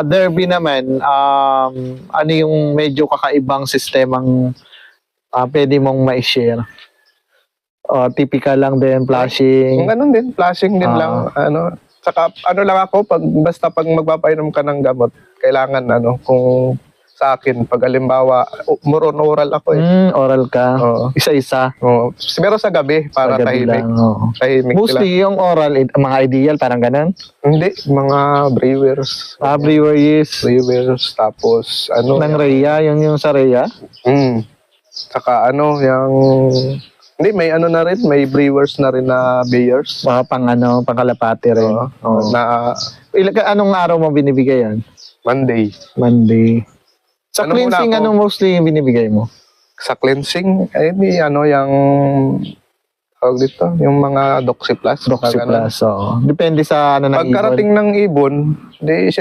Derby naman, ano yung medyo kakaibang sistemang pwede mong ma-share? Typical lang din, flashing. Ganun din, flashing din lang. Saka ano lang ako, basta pag magpapainom ka ng gamot, kailangan kung sa akin, pag halimbawa, oral ako Oral ka. Oo. Isa-isa. Pero sa gabi, para Sa gabi tahimik. lang, oo. Tahimik Mostly yung oral, mga ideal, parang ganun. Hindi, mga brewers. Brewers. Tapos Ng Rhea, yung sa Rhea. Saka hindi, may na rin, may brewers na rin na beers. Pangkalapati rin. Oo. Anong araw mo binibigay yan? Monday. Sa cleansing, mostly yung binibigay mo? Sa cleansing, yung tawag dito, yung mga Doxy Plus. Doxy Plus, oo. Depende sa ng ibon. Pagkarating ng ibon, di